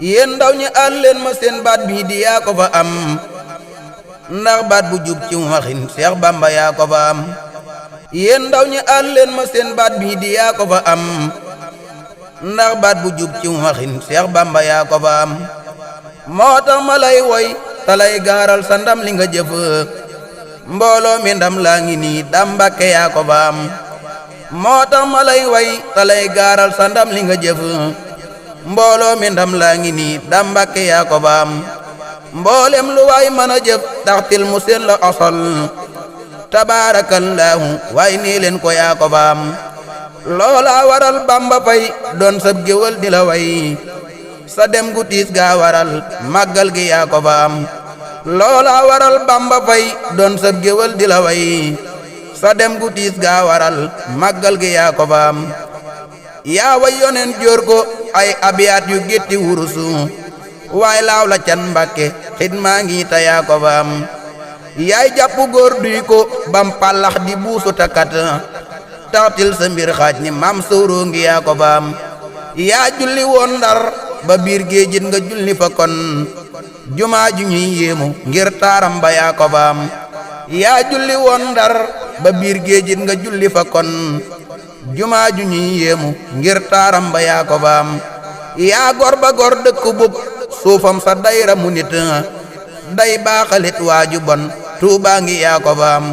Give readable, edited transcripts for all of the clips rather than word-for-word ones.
yéen ndaw ñi àl leen ma seen baat bii di yaa ko fa am ndax baat bu jub ci waxin Seex Bamba yaa ko fa am yéen ndaw ñi àl leen ma seen baat bii di yaa ko fa am ndax baat bu jub ci waxin Seex Bamba yaa ko fa am moo tax ma lay woy te lay gaaral sa ndam li nga jëf mbooloo mi ndam laa ngi nii Dame Mbacké yaa ko fa am moo tax ma lay woy te lay gaaral sa ndam li nga jëf mbooloo mi ndam laa ngi nii Dame Mbacké yaa ko fa am mboolem lu waay mën a jëf taxtil mu seen la osol tabaarakallaahu waay nii leen ko yaa ko fa am loola waral Bamba Fay doon sab géwël di la way sa dem gu tiis gaa waral màggal gi yaa ko fa am loola waral Bamba Fay doon sab géwël di la way sa dem gu tiis gaa waral màggal gi yaa ko fa am yaa way yonen jóor ko ay abiyaat yu gétti wurusu waay laaw la can Mbacké xidmaa ngi ta yaa ko fa am yaay jàpp góor duy ko bam pàllax di buusu takat taxtil sa mbir xaaj ni maam sawroo ngi yaa ko fa am yaa julli woon Ndar ba biir géejit nga julli fa kon jumaa ju ñuy yéemu ngir taaram ba yaa ko fa am yaa julli woon Ndar ba biir géejit nga julli fa kon jumaa ju ñuy yéemu ngir taaram ba yaa ko fa am yaa gor ba gor dëkk bub suufam sa dayra mu nit day baaxalit waaju bon Tuubaa ngi yaa ko fa am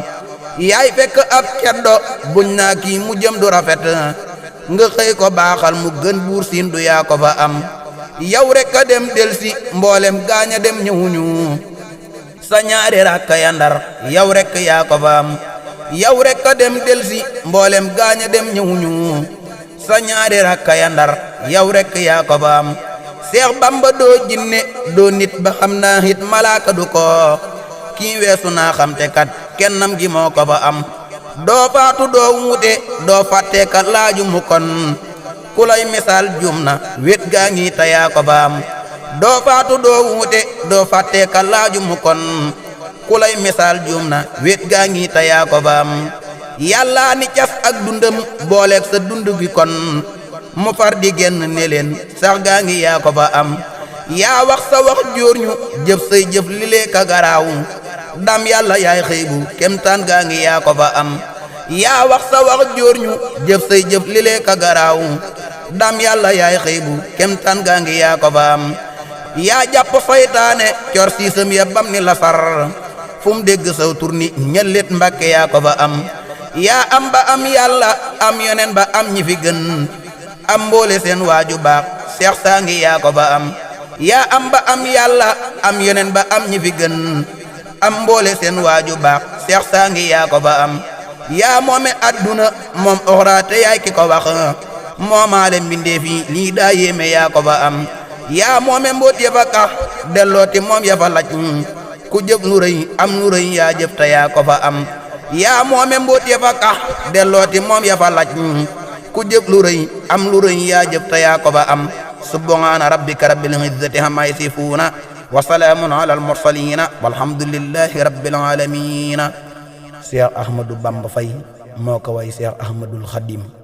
yaay fekk ab ceddo buñ naa kii mu jëm du rafet nga xëy ko baaxal mu gën buur siin du yaa ko fa am yow rek a dem delsi mboolem gaaña dem ñëwuñu sa ñaari rakka ya Ndar yow rek yaa ko fa am yow rek a dem delsi mboolem gaaña dem ñëwuñu sa ñaari rakka ya Ndar yow rek yaa ko fa am Seex Bamba doo jinne doo nit ba xam naa hit malaaka du ko kii weesu naa xam te kat kennam gi moo ko fa am doo faatu doo wuute doo fàtte ka laaju mu kon ku lay misaal juum na wét gaa ngi ta yaa ko fa am doo faatu doo wuute doo fàtte ka laaju mu kon ku lay misaal juum na wét gaa ngi ta yaa ko fa am yàllaa ni cas ak dundam booleeg sa dund gi kon mu far di génn ne leen sax gaa ngi yaa ko fa am yaa wax sa wax jóor ñu jëf say jëf li lee ka garaaw Dam yàlla yaay xëy bu kemtaan gaa ngi yaa ko fa am yaa wax sa wax jóor ñu jëf say jëf li lee ka garaaw Dam yàlla yaay xëy bu kemtaan gaa ngi yaa ko fa am yaa jàpp saytaane cor siisam ya bam ni la sar fu mu dégg saw turni ñellit Mbacké yaa ko fa am yaa am ba am yàlla am yonen ba am ñi fi gën am mboole seen waaju baax Seex saa ngi yaa ko fa am yaa am ba am yàlla am yonen ba am ñi fi gën am mboole seen waaju baax Seex saa ngi yaa ko fa am yaa moome adduna moom oxra te yaay ki ko wax moomaale mbindeef yi lii daa yéeme yaa ko fa am yaa moome mboot ya fa kax dellooti moom ya fa laj ku jëf lu rëy am lu rëy yaa jëf te yaa ko fa am yaa moome mboot ya fa kax dellooti moom ya fa laj ku jëf lu rëy am lu rëy yaa jëf te yaa ko fa am subhaana rabbika rabbil izzati ammaa yasifuuna wa salaamun alal mursaliina walhamdulillahi rabbil aalamiina Seex Ahmadu Bamba Fay moo ko way Seex Ahmadul Xadim